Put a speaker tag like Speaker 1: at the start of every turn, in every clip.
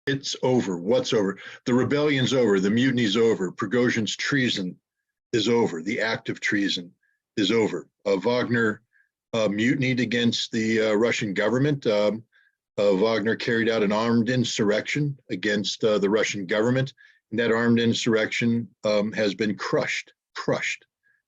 Speaker 1: It's over. What's over? The rebellion's over. The mutiny's over. Prigozhin's treason is over. The act of treason is over. Wagner mutinied against the Russian government. Wagner carried out an armed insurrection against the Russian government, and that armed insurrection has been crushed.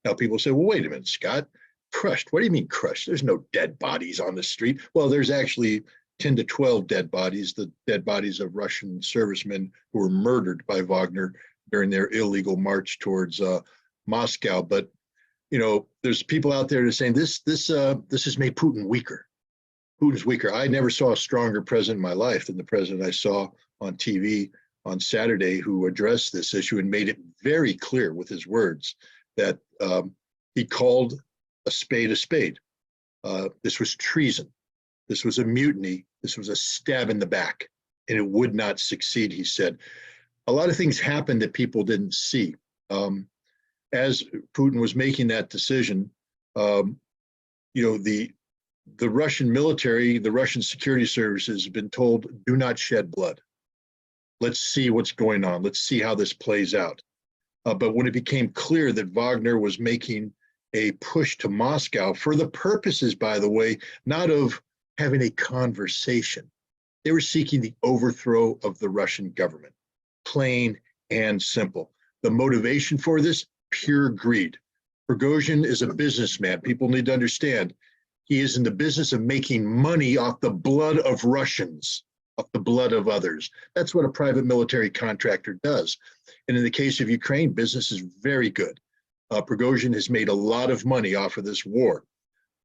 Speaker 1: Now people say, well, wait a minute, Scott, crushed? What do you mean crushed? There's no dead bodies on the street. Well, there's actually 10 to 12 dead bodies, the dead bodies of Russian servicemen who were murdered by Wagner during their illegal march towards Moscow. But, you know, there's people out there that are saying this has made Putin weaker. Putin's weaker. I never saw a stronger president in my life than the president I saw on TV on Saturday, who addressed this issue and made it very clear with his words that he called a spade a spade. This was treason. This was a mutiny. This was a stab in the back, and it would not succeed, he said. A lot of things happened that people didn't see. As Putin was making that decision, you know, the Russian military, the Russian security services have been told, do not shed blood. Let's see what's going on. Let's see how this plays out. But when it became clear that Wagner was making a push to Moscow for the purposes, by the way, not of having a conversation. They were seeking the overthrow of the Russian government, plain and simple. The motivation for this, pure greed. Prigozhin is a businessman. People need to understand he is in the business of making money off the blood of Russians, off the blood of others. That's what a private military contractor does. And in the case of Ukraine, business is very good. Prigozhin has made a lot of money off of this war.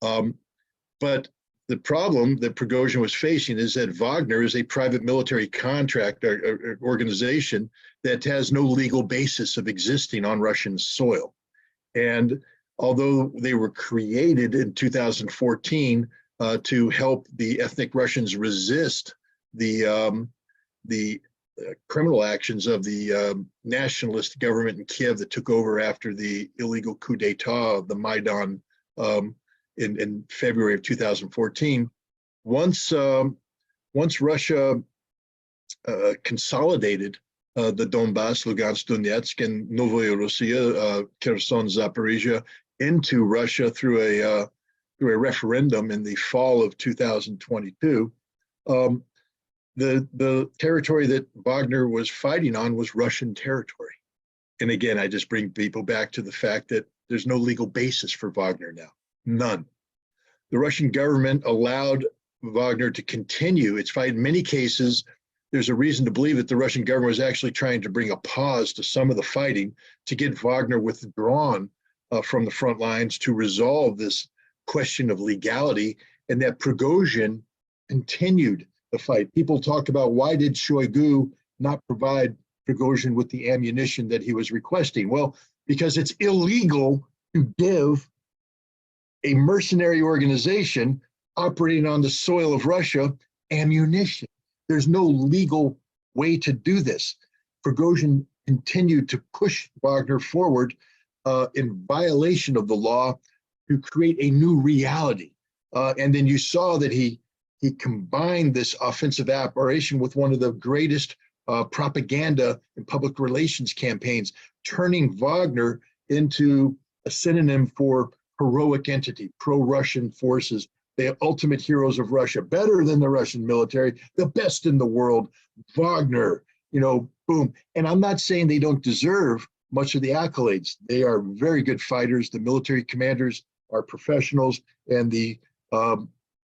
Speaker 1: But the problem that Prigozhin was facing is that Wagner is a private military contract organization that has no legal basis of existing on Russian soil. And although they were created in 2014 to help the ethnic Russians resist the criminal actions of the nationalist government in Kiev that took over after the illegal coup d'etat of the Maidan in February of 2014. Once Russia consolidated the Donbass, Lugansk, Donetsk, and Novaya Russia, Kherson, Zaporizhia into Russia through a referendum in the fall of 2022, the territory that Wagner was fighting on was Russian territory. And again, I just bring people back to the fact that there's no legal basis for Wagner now. None. The Russian government allowed Wagner to continue its fight. In many cases, there's a reason to believe that the Russian government was actually trying to bring a pause to some of the fighting to get Wagner withdrawn from the front lines to resolve this question of legality, and that Prigozhin continued the fight. People talk about, why did Shoigu not provide Prigozhin with the ammunition that he was requesting? Well, because it's illegal to give a mercenary organization operating on the soil of Russia ammunition. There's no legal way to do this. Prigozhin continued to push Wagner forward in violation of the law to create a new reality. And then you saw that he combined this offensive operation with one of the greatest propaganda and public relations campaigns, turning Wagner into a synonym for heroic entity, pro-Russian forces, the ultimate heroes of Russia, better than the Russian military, the best in the world, Wagner, you know, boom. And I'm not saying they don't deserve much of the accolades. They are very good fighters. The military commanders are professionals, and the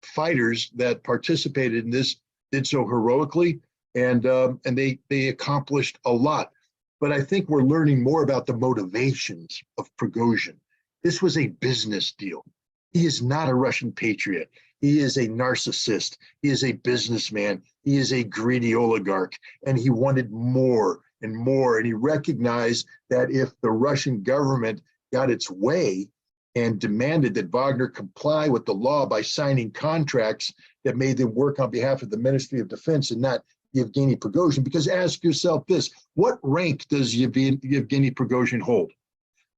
Speaker 1: fighters that participated in this did so heroically, and they accomplished a lot. But I think we're learning more about the motivations of Prigozhin. This was a business deal. He is not a Russian patriot. He is a narcissist. He is a businessman. He is a greedy oligarch, and he wanted more and more. And he recognized that if the Russian government got its way and demanded that Wagner comply with the law by signing contracts that made them work on behalf of the Ministry of Defense and not Yevgeny Prigozhin, because ask yourself this, what rank does Yevgeny Prigozhin hold?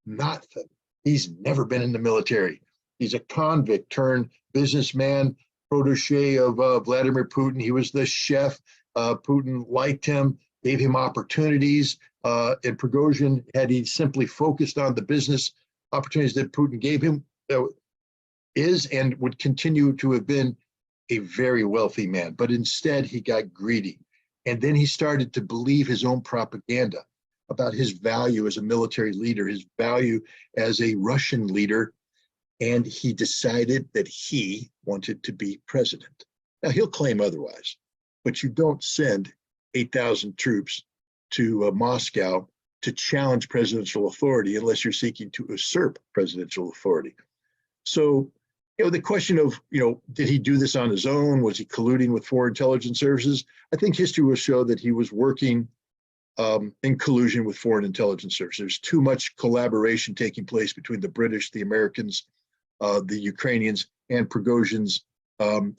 Speaker 1: Nothing. He's never been in the military. He's a convict turned businessman, protege of Vladimir Putin. He was the chef. Putin liked him, gave him opportunities. And Prigozhin, had he simply focused on the business opportunities that Putin gave him, is and would continue to have been a very wealthy man. But instead, he got greedy. And then he started to believe his own propaganda about his value as a military leader, his value as a Russian leader. And he decided that he wanted to be president. Now, he'll claim otherwise, but you don't send 8,000 troops to Moscow to challenge presidential authority unless you're seeking to usurp presidential authority. So, the question of, did he do this on his own? Was he colluding with foreign intelligence services? I think history will show that he was working in collusion with foreign intelligence services. There's too much collaboration taking place between the British, the Americans, the Ukrainians, and Prigozhin's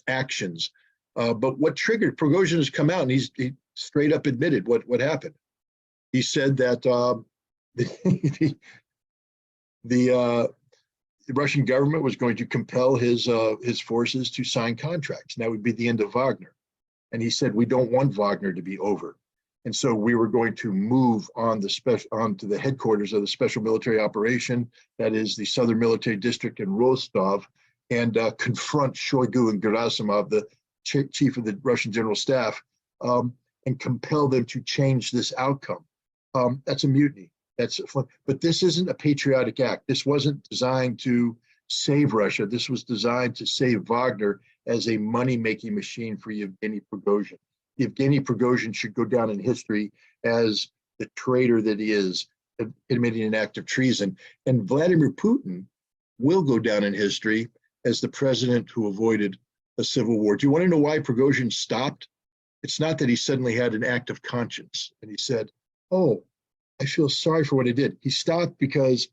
Speaker 1: actions. But what triggered Prigozhin has come out, and he straight up admitted what happened. He said that the Russian government was going to compel his forces to sign contracts. And that would be the end of Wagner. And he said, we don't want Wagner to be over. And so we were going to move on onto the headquarters of the Special Military Operation, that is the Southern Military District in Rostov, and confront Shoigu and Gerasimov, the chief of the Russian General Staff, and compel them to change this outcome. That's a mutiny. But this isn't a patriotic act. This wasn't designed to save Russia. This was designed to save Wagner as a money-making machine for Yevgeny Prigozhin. Yevgeny Prigozhin should go down in history as the traitor that he is, committing an act of treason. And Vladimir Putin will go down in history as the president who avoided a civil war. Do you want to know why Prigozhin stopped? It's not that he suddenly had an act of conscience and he said, oh, I feel sorry for what I did. He stopped because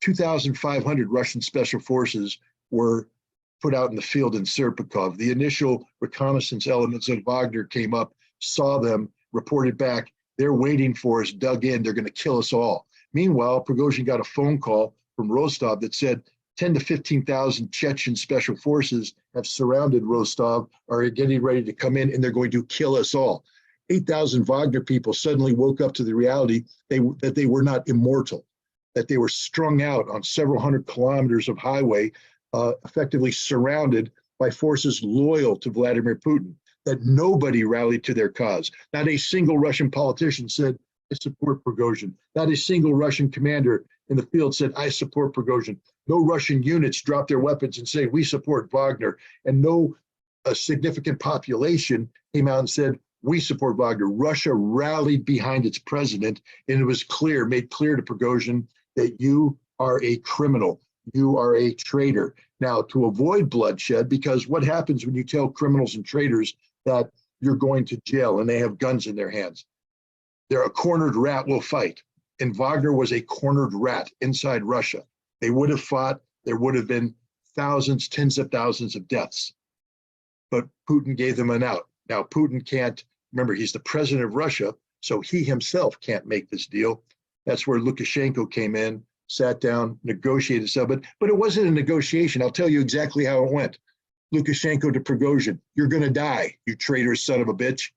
Speaker 1: 2,500 Russian special forces were put out in the field in Serpukov. The initial reconnaissance elements of Wagner came up, saw them, reported back. They're waiting for us, dug in. They're going to kill us all. Meanwhile, Prigozhin got a phone call from Rostov that said 10 to 15,000 Chechen special forces have surrounded Rostov, are getting ready to come in, and they're going to kill us all. 8,000 Wagner people suddenly woke up to the reality that they were not immortal, that they were strung out on several hundred kilometers of highway, effectively surrounded by forces loyal to Vladimir Putin, that nobody rallied to their cause. Not a single Russian politician said, I support Prigozhin. Not a single Russian commander in the field said, I support Prigozhin. No Russian units dropped their weapons and say, we support Wagner. And no significant population came out and said, we support Wagner. Russia rallied behind its president, and it was clear, made clear to Prigozhin that you are a criminal. You are a traitor. Now, to avoid bloodshed, because what happens when you tell criminals and traitors that you're going to jail and they have guns in their hands? They're a cornered rat will fight. And Wagner was a cornered rat inside Russia. They would have fought. There would have been thousands, tens of thousands of deaths. But Putin gave them an out. Now, Putin can't, remember, he's the president of Russia, so he himself can't make this deal. That's where Lukashenko came in, sat down, negotiated stuff. But it wasn't a negotiation. I'll tell you exactly how it went. Lukashenko to Prigozhin, you're going to die, you traitorous son of a bitch.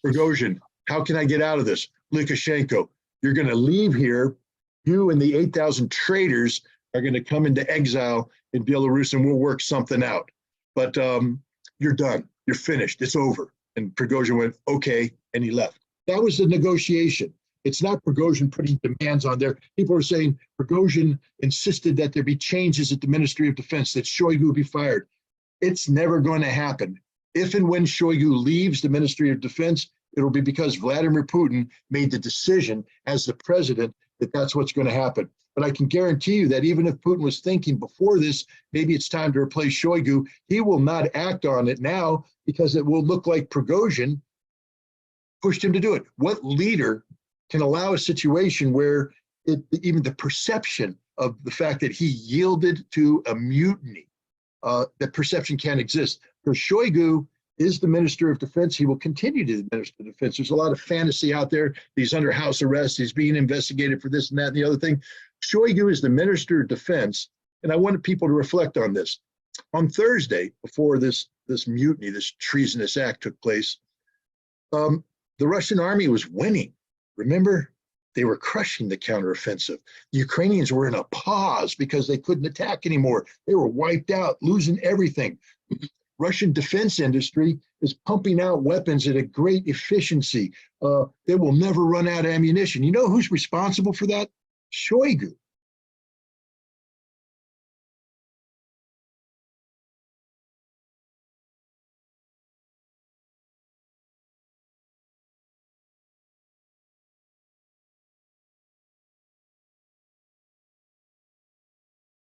Speaker 1: Prigozhin, how can I get out of this? Lukashenko, you're going to leave here. You and the 8,000 traitors are going to come into exile in Belarus, and we'll work something out. But you're done. You're finished. It's over. And Prigozhin went, okay, and he left. That was the negotiation. It's not Prigozhin putting demands on there. People are saying Prigozhin insisted that there be changes at the Ministry of Defense, that Shoigu be fired. It's never going to happen. If and when Shoigu leaves the Ministry of Defense, it'll be because Vladimir Putin made the decision as the president that that's what's going to happen. But I can guarantee you that even if Putin was thinking before this, maybe it's time to replace Shoigu, he will not act on it now because it will look like Prigozhin pushed him to do it. What leader can allow a situation where even the perception of the fact that he yielded to a mutiny, that perception can't exist? Because Shoigu is the Minister of Defense. He will continue to be the Minister of Defense. There's a lot of fantasy out there. He's under house arrest. He's being investigated for this and that and the other thing. Shoigu is the Minister of Defense, and I wanted people to reflect on this. On Thursday, before this mutiny, this treasonous act took place, the Russian army was winning. Remember, they were crushing the counteroffensive. The Ukrainians were in a pause because they couldn't attack anymore. They were wiped out, losing everything. Russian defense industry is pumping out weapons at a great efficiency. They will never run out of ammunition. You know who's responsible for that? Shoigu.